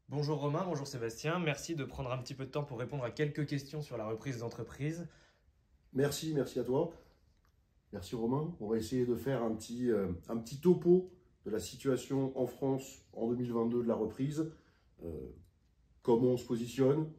Bonjour Romain, bonjour Sébastien. Merci de prendre un petit peu de temps pour répondre à quelques questions sur la reprise d'entreprise. Merci à toi. Merci Romain. On va essayer de faire un petit topo de la situation en France en 2022 de la reprise, euh, comment on se positionne,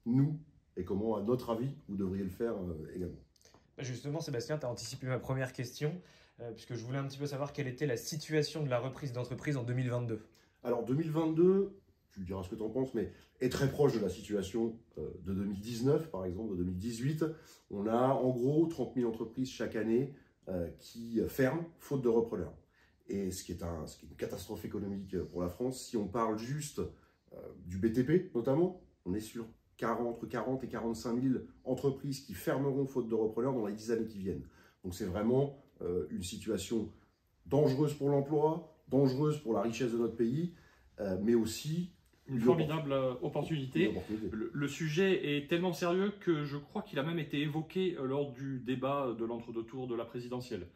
nous, et comment, à notre avis, vous devriez le faire également. Justement, Sébastien, tu as anticipé ma première question, puisque je voulais un petit peu savoir quelle était la situation de la reprise d'entreprise en 2022. Alors 2022, tu diras ce que tu en penses, mais est très proche de la situation de 2019, par exemple, de 2018. On a en gros 30 000 entreprises chaque année qui ferment faute de repreneurs. Et ce qui est une catastrophe économique pour la France. Si on parle juste du BTP notamment, on est sur entre 40 et 45 000 entreprises qui fermeront faute de repreneurs dans les 10 années qui viennent. Donc c'est vraiment une situation dangereuse pour l'emploi, dangereuse pour la richesse de notre pays, mais aussi Une formidable une opportunité. opportunité. Le sujet est tellement sérieux que je crois qu'il a même été évoqué lors du débat de l'entre-deux tours de la présidentielle.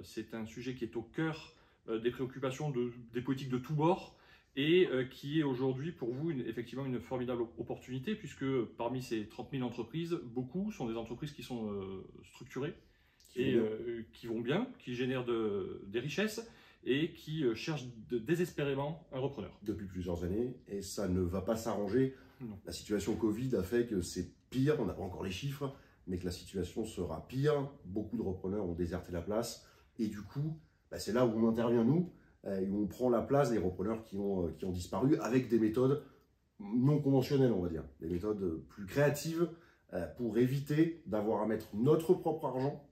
C'est un sujet qui est au cœur des préoccupations des politiques de tous bords et qui est aujourd'hui pour vous effectivement une formidable opportunité puisque parmi ces 30 000 entreprises, beaucoup sont des entreprises qui sont structurées et qui vont bien, qui génèrent des richesses et qui cherchent désespérément un repreneur. Depuis plusieurs années, et ça ne va pas s'arranger. Non. La situation Covid a fait que c'est pire, on n'a pas encore les chiffres, mais que la situation sera pire. Beaucoup de repreneurs ont déserté la place, et du coup, c'est là où on intervient nous, et où on prend la place des repreneurs qui ont disparu avec des méthodes non conventionnelles, on va dire, des méthodes plus créatives pour éviter d'avoir à mettre notre propre argent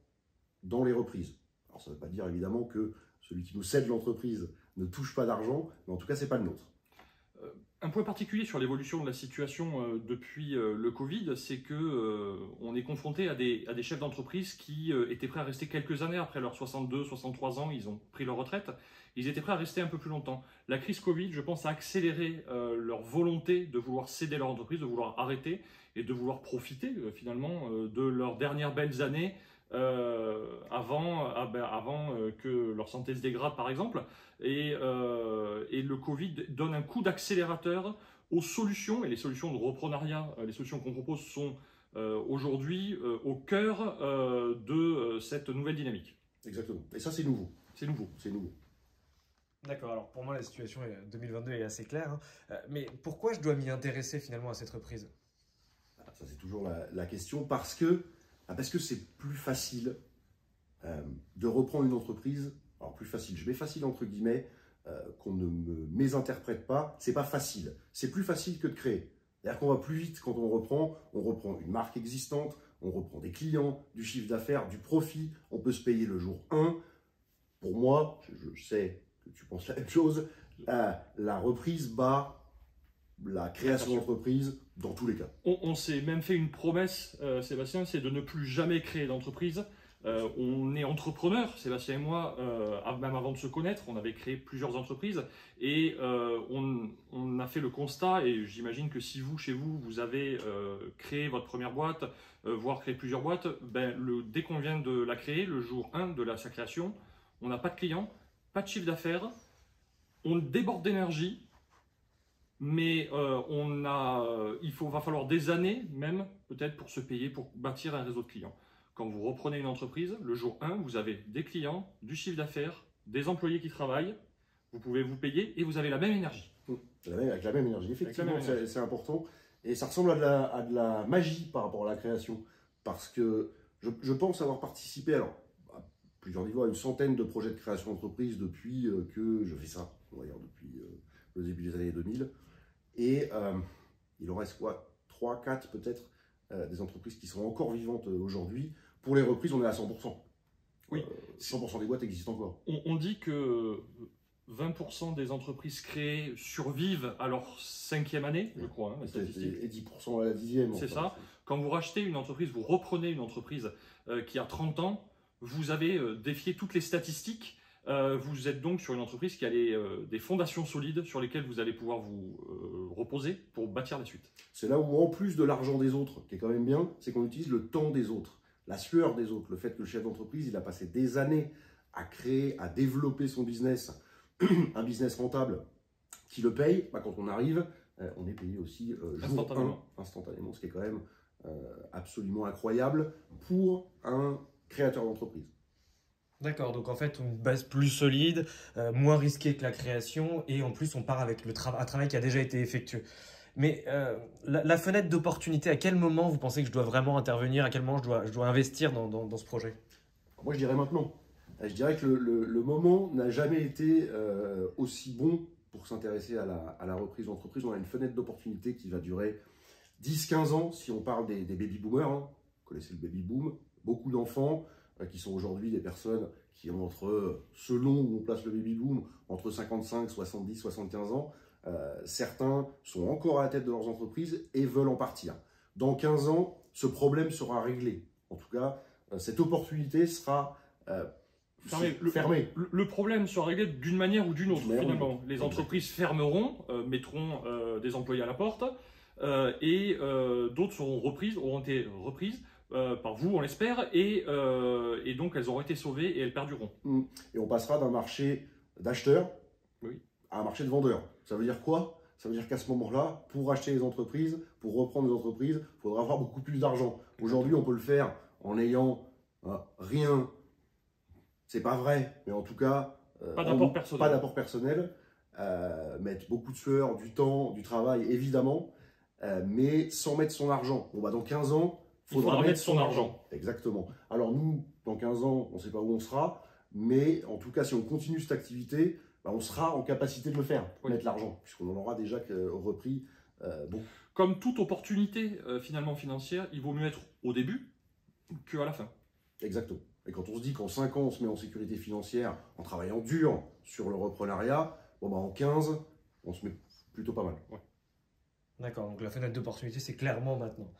dans les reprises. Alors ça ne veut pas dire évidemment que celui qui nous cède l'entreprise ne touche pas d'argent, mais en tout cas, ce n'est pas le nôtre. Un point particulier sur l'évolution de la situation depuis le Covid, c'est que on est confronté à des chefs d'entreprise qui étaient prêts à rester quelques années après leurs 62, 63 ans, ils ont pris leur retraite, ils étaient prêts à rester un peu plus longtemps. La crise Covid, je pense, a accéléré leur volonté de vouloir céder leur entreprise, de vouloir arrêter et de vouloir profiter finalement de leurs dernières belles années avant que leur santé se dégrade par exemple. Et le Covid donne un coup d'accélérateur aux solutions, et les solutions de reprenariat, les solutions qu'on propose sont aujourd'hui au cœur de cette nouvelle dynamique. Exactement. Et ça, c'est nouveau. C'est nouveau. C'est nouveau. D'accord, alors pour moi la situation 2022 est assez claire, hein. Mais pourquoi je dois m'y intéresser finalement à cette reprise? Ça, c'est toujours la question parce que c'est plus facile de reprendre une entreprise. Alors, plus facile, je mets facile entre guillemets, qu'on ne me mésinterprète pas. C'est pas facile. C'est plus facile que de créer. C'est-à-dire qu'on va plus vite quand on reprend une marque existante, on reprend des clients, du chiffre d'affaires, du profit, on peut se payer le jour 1. Pour moi, je sais que tu penses la même chose, la reprise bat la création d'entreprise dans tous les cas. On s'est même fait une promesse, Sébastien, c'est de ne plus jamais créer d'entreprise. On est entrepreneurs, Sébastien et moi, même avant de se connaître, on avait créé plusieurs entreprises et on a fait le constat, et j'imagine que si vous, chez vous, vous avez créé votre première boîte, voire créé plusieurs boîtes, dès qu'on vient de la créer, le jour 1 de sa création, on n'a pas de clients, pas de chiffre d'affaires, on déborde d'énergie, mais va falloir des années même peut-être pour se payer, pour bâtir un réseau de clients. Quand vous reprenez une entreprise, le jour 1, vous avez des clients, du chiffre d'affaires, des employés qui travaillent, vous pouvez vous payer et vous avez la même énergie. Avec la même énergie, effectivement, c'est important. Et ça ressemble à de la magie par rapport à la création. Parce que je pense avoir participé, alors, à plusieurs niveaux, à une centaine de projets de création d'entreprise depuis que je fais ça, on va dire depuis le début des années 2000. Et il en reste quoi, 3, 4 peut-être, des entreprises qui sont encore vivantes aujourd'hui. Pour les reprises, on est à 100%. Oui. 100% des boîtes existent encore. On dit que 20% des entreprises créées survivent à leur 5e année, je crois, la statistique. Et 10% à la 10e. C'est ça. Quand vous rachetez une entreprise, vous reprenez une entreprise qui a 30 ans, vous avez défié toutes les statistiques. Vous êtes donc sur une entreprise qui a des fondations solides sur lesquelles vous allez pouvoir vous reposer pour bâtir la suite. C'est là où, en plus de l'argent des autres, qui est quand même bien, c'est qu'on utilise le temps des autres, la sueur des autres, le fait que le chef d'entreprise, il a passé des années à créer, à développer son business, un business rentable, qui le paye, quand on arrive, on est payé aussi jour 1, instantanément, ce qui est quand même absolument incroyable pour un créateur d'entreprise. D'accord, donc en fait, une base plus solide, moins risquée que la création, et en plus, on part avec un travail qui a déjà été effectué. Mais la fenêtre d'opportunité, à quel moment vous pensez que je dois vraiment intervenir? À quel moment je dois investir dans ce projet? Moi, je dirais maintenant. Je dirais que le moment n'a jamais été aussi bon pour s'intéresser à la reprise d'entreprise. On a une fenêtre d'opportunité qui va durer 10-15 ans si on parle des baby-boomers. Hein. Vous connaissez le baby-boom. Beaucoup d'enfants qui sont aujourd'hui des personnes qui ont selon où on place le baby-boom, entre 55, 70, 75 ans. Certains sont encore à la tête de leurs entreprises et veulent en partir. Dans 15 ans, ce problème sera réglé. En tout cas, cette opportunité sera fermée. Le problème sera réglé d'une manière ou d'une autre, finalement. Les entreprises fermeront, mettront des employés à la porte, et d'autres auront été reprises par vous, on l'espère, et donc elles auront été sauvées et elles perdureront. Et on passera d'un marché d'acheteurs à un marché de vendeurs. Ça veut dire quoi? Ça veut dire qu'à ce moment-là, pour acheter les entreprises, pour reprendre les entreprises, il faudra avoir beaucoup plus d'argent. Aujourd'hui, on peut le faire en n'ayant rien. C'est pas vrai, mais en tout cas, pas d'apport personnel. Pas d'apport personnel. Mettre beaucoup de sueur, du temps, du travail, évidemment, mais sans mettre son argent. Bon, dans 15 ans, il faudra mettre son argent. Exactement. Alors nous, dans 15 ans, on ne sait pas où on sera, mais en tout cas, si on continue cette activité, on sera en capacité de le faire, mettre l'argent, puisqu'on en aura déjà repris beaucoup. Comme toute opportunité finalement financière, il vaut mieux être au début qu'à la fin. Exactement. Et quand on se dit qu'en 5 ans, on se met en sécurité financière en travaillant dur sur le reprenariat, en 15, on se met plutôt pas mal. Ouais. D'accord, donc la fenêtre d'opportunité, c'est clairement maintenant.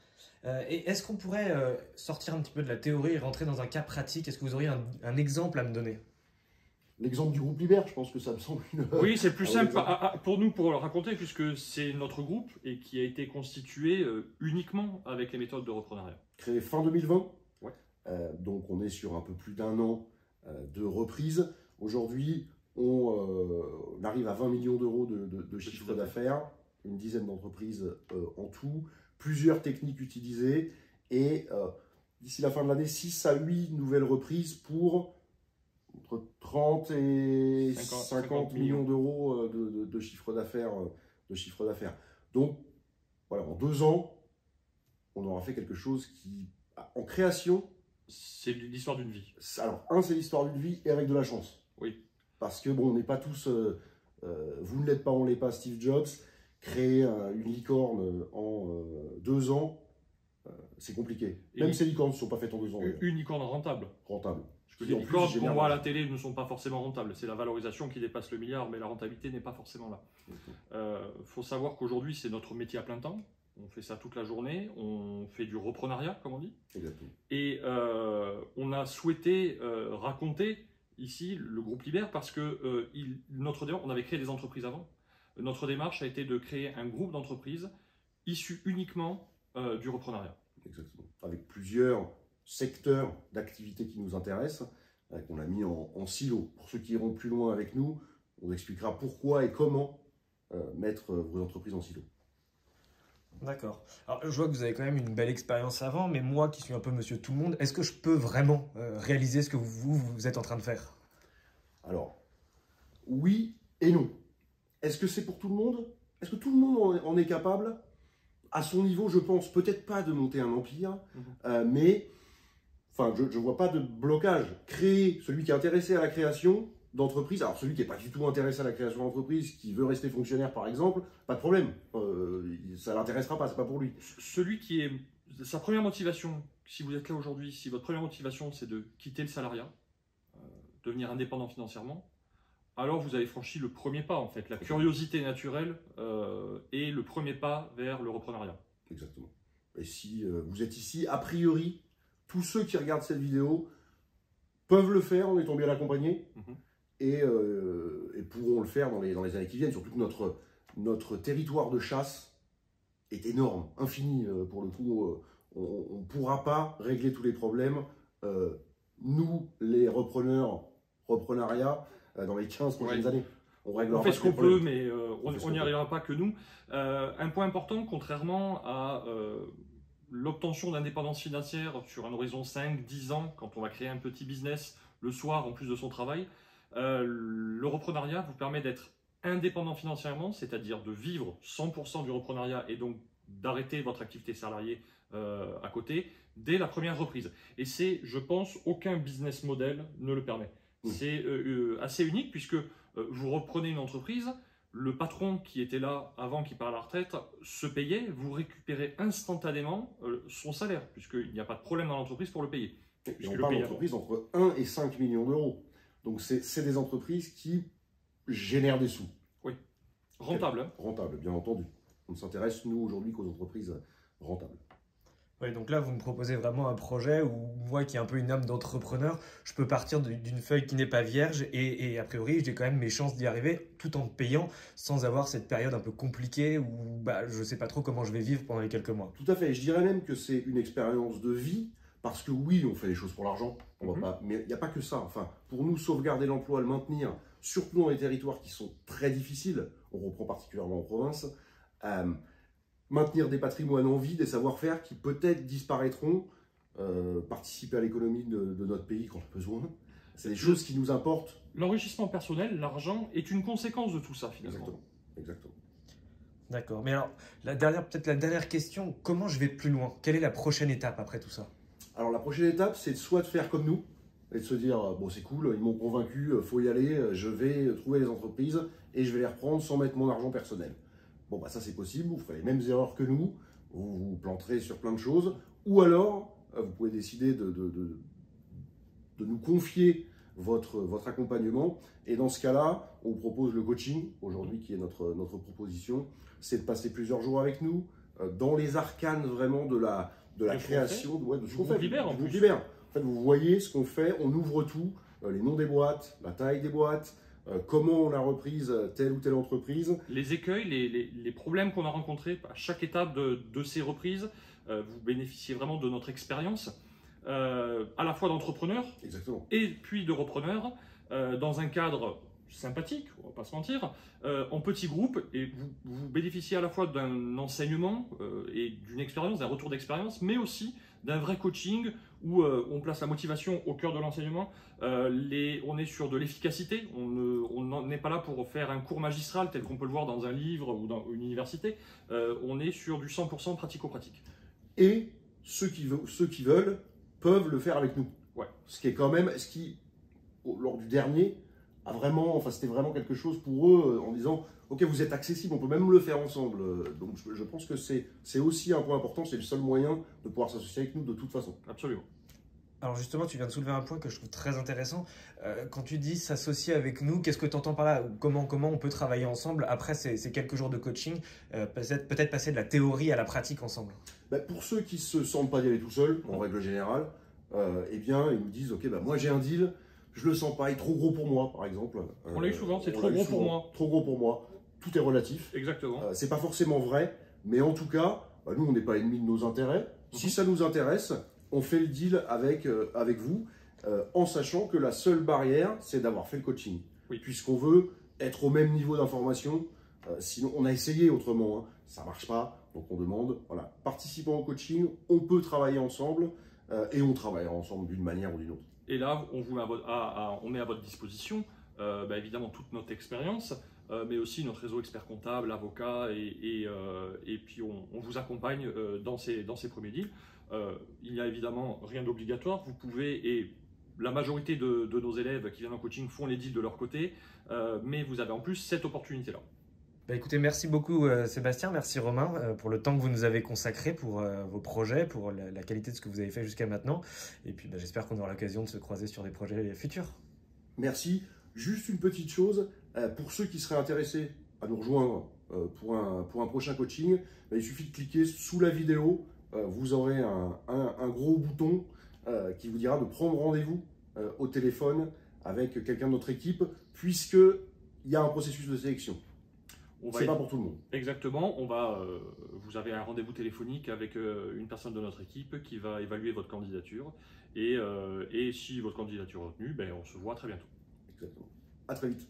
Et est-ce qu'on pourrait sortir un petit peu de la théorie et rentrer dans un cas pratique? Est-ce que vous auriez un exemple à me donner? L'exemple du groupe Liber, je pense que ça me semble une... Oui, c'est plus simple pour nous pour le raconter, puisque c'est notre groupe et qui a été constitué uniquement avec les méthodes de reprenariat. Créé fin 2020, donc on est sur un peu plus d'un an de reprise. Aujourd'hui, on arrive à 20 millions d'euros de chiffre d'affaires, une dizaine d'entreprises en tout, plusieurs techniques utilisées et d'ici la fin de l'année, 6 à 8 nouvelles reprises pour entre 30 et 50 millions d'euros de chiffre d'affaires. Donc, voilà, en 2 ans, on aura fait quelque chose qui, en création... C'est l'histoire d'une vie. Alors, c'est l'histoire d'une vie et avec de la chance. Oui. Parce que, on n'est pas tous... vous ne l'êtes pas, on ne l'est pas, Steve Jobs. Créer une licorne en 2 ans, c'est compliqué. Même ces licornes ne sont pas faites en 2 ans. Une licorne rentable. Rentable. Les licornes qu'on voit à la télé ne sont pas forcément rentables. C'est la valorisation qui dépasse le milliard, mais la rentabilité n'est pas forcément là. Faut savoir qu'aujourd'hui, c'est notre métier à plein temps. On fait ça toute la journée. On fait du reprenariat, comme on dit. Exactement. Et on a souhaité raconter ici le groupe Liber parce que on avait créé des entreprises avant. Notre démarche a été de créer un groupe d'entreprises issu uniquement du reprenariat. Exactement. Avec plusieurs secteurs d'activité qui nous intéressent, qu'on a mis en silo. Pour ceux qui iront plus loin avec nous, on expliquera pourquoi et comment mettre vos entreprises en silo. D'accord. Alors, je vois que vous avez quand même une belle expérience avant, mais moi qui suis un peu monsieur tout le monde, est-ce que je peux vraiment réaliser ce que vous êtes en train de faire? Alors, oui et non. Est-ce que c'est pour tout le monde? Est-ce que tout le monde en est capable? À son niveau, je pense peut-être pas de monter un empire, mais enfin, je ne vois pas de blocage. Créer, celui qui est intéressé à la création d'entreprise, alors celui qui n'est pas du tout intéressé à la création d'entreprise, qui veut rester fonctionnaire par exemple, pas de problème, ça ne l'intéressera pas, c'est pas pour lui. Celui qui est, sa première motivation, si vous êtes là aujourd'hui, si votre première motivation c'est de quitter le salariat, devenir indépendant financièrement, alors vous avez franchi le premier pas en fait. La curiosité naturelle est le premier pas vers le reprenariat. Exactement. Et si vous êtes ici, a priori, tous ceux qui regardent cette vidéo peuvent le faire en étant bien accompagnés et pourront le faire dans les années qui viennent. Surtout que notre territoire de chasse est énorme, infini pour le coup. On ne pourra pas régler tous les problèmes. Nous, les reprenariat, dans les 15 prochaines années. On fait ce qu'on peut, mais on n'y arrivera pas que nous. Un point important, contrairement à l'obtention d'indépendance financière sur un horizon 5-10 ans, quand on va créer un petit business le soir en plus de son travail, le reprenariat vous permet d'être indépendant financièrement, c'est-à-dire de vivre 100% du reprenariat et donc d'arrêter votre activité salariée à côté dès la première reprise. Et c'est, je pense, aucun business model ne le permet. C'est assez unique puisque vous reprenez une entreprise, le patron qui était là avant qu'il parte à la retraite se payait, vous récupérez instantanément son salaire puisqu'il n'y a pas de problème dans l'entreprise pour le payer. Et on parle d'entreprises entre 1 et 5 millions d'euros. Donc c'est des entreprises qui génèrent des sous. Oui, rentable. Hein. Rentable, bien entendu. On ne s'intéresse, nous, aujourd'hui, qu'aux entreprises rentables. Oui, donc là, vous me proposez vraiment un projet où moi, qui ai un peu une âme d'entrepreneur, je peux partir d'une feuille qui n'est pas vierge et a priori, j'ai quand même mes chances d'y arriver tout en payant sans avoir cette période un peu compliquée où je ne sais pas trop comment je vais vivre pendant les quelques mois. Tout à fait. Je dirais même que c'est une expérience de vie parce que oui, on fait les choses pour l'argent, mais il n'y a pas que ça. Enfin, pour nous, sauvegarder l'emploi, le maintenir, surtout dans les territoires qui sont très difficiles, on reprend particulièrement en province, maintenir des patrimoines en vie, des savoir-faire qui peut-être disparaîtront, participer à l'économie de notre pays quand on a besoin. C'est des choses qui nous importent. L'enrichissement personnel, l'argent, est une conséquence de tout ça finalement. Exactement. D'accord. Mais alors, peut-être la dernière question, comment je vais plus loin? Quelle est la prochaine étape après tout ça? Alors la prochaine étape, c'est soit de faire comme nous, et de se dire, bon c'est cool, ils m'ont convaincu, faut y aller, je vais trouver les entreprises et je vais les reprendre sans mettre mon argent personnel. Bon, ça c'est possible, vous ferez les mêmes erreurs que nous, vous vous planterez sur plein de choses, ou alors vous pouvez décider de nous confier votre accompagnement, et dans ce cas-là, on vous propose le coaching, aujourd'hui qui est notre proposition, c'est de passer plusieurs jours avec nous, dans les arcanes vraiment de la création, de ce qu'on fait. Vous libère. En fait, vous voyez ce qu'on fait, on ouvre tout, les noms des boîtes, la taille des boîtes, comment on a reprise telle ou telle entreprise. Les écueils, les problèmes qu'on a rencontrés à chaque étape de ces reprises, vous bénéficiez vraiment de notre expérience, à la fois d'entrepreneur et puis de repreneur, dans un cadre sympathique, on va pas se mentir, en petits groupes, et vous bénéficiez à la fois d'un enseignement et d'une expérience, d'un retour d'expérience, mais aussi d'un vrai coaching où on place la motivation au cœur de l'enseignement. On est sur de l'efficacité, on n'est pas là pour faire un cours magistral tel qu'on peut le voir dans un livre ou dans une université, on est sur du 100% pratico-pratique. Et ceux qui veulent peuvent le faire avec nous. Ouais. Ce qui est quand même, lors du dernier, c'était vraiment quelque chose pour eux en disant ok, vous êtes accessible, on peut même le faire ensemble. Donc je pense que c'est aussi un point important, c'est le seul moyen de pouvoir s'associer avec nous de toute façon. Absolument. Alors justement, tu viens de soulever un point que je trouve très intéressant. Quand tu dis s'associer avec nous, qu'est-ce que tu entends par là? Comment on peut travailler ensemble après ces quelques jours de coaching, peut-être passer de la théorie à la pratique ensemble? Pour ceux qui ne se sentent pas d'y aller tout seuls, en règle générale, eh bien, ils nous disent ok, moi j'ai un deal, je le sens pas, il est trop gros pour moi, par exemple. On l'a eu souvent, c'est trop gros pour moi. Trop gros pour moi. Tout est relatif. Exactement. C'est pas forcément vrai, mais en tout cas, nous, on n'est pas ennemis de nos intérêts. Si ça nous intéresse, on fait le deal avec vous, en sachant que la seule barrière, c'est d'avoir fait le coaching. Oui. Puisqu'on veut être au même niveau d'information. Sinon, on a essayé autrement, ça marche pas. Donc on demande, voilà, participant au coaching, on peut travailler ensemble et on travaillera ensemble d'une manière ou d'une autre. Et là, on met à votre disposition évidemment toute notre expérience, mais aussi notre réseau expert comptable, avocat, et puis on vous accompagne dans ces premiers deals. Il n'y a évidemment rien d'obligatoire. Vous pouvez, et la majorité de nos élèves qui viennent en coaching font les deals de leur côté, mais vous avez en plus cette opportunité-là. Écoutez, merci beaucoup Sébastien, merci Romain pour le temps que vous nous avez consacré pour vos projets, pour la qualité de ce que vous avez fait jusqu'à maintenant. Et puis j'espère qu'on aura l'occasion de se croiser sur des projets futurs. Merci. Juste une petite chose, pour ceux qui seraient intéressés à nous rejoindre pour un prochain coaching, il suffit de cliquer sous la vidéo, vous aurez un gros bouton qui vous dira de prendre rendez-vous au téléphone avec quelqu'un de notre équipe, puisqu'il y a un processus de sélection. C'est pas pour tout le monde. Exactement. Vous avez un rendez-vous téléphonique avec une personne de notre équipe qui va évaluer votre candidature. Et si votre candidature est retenue, on se voit très bientôt. Exactement. À très vite.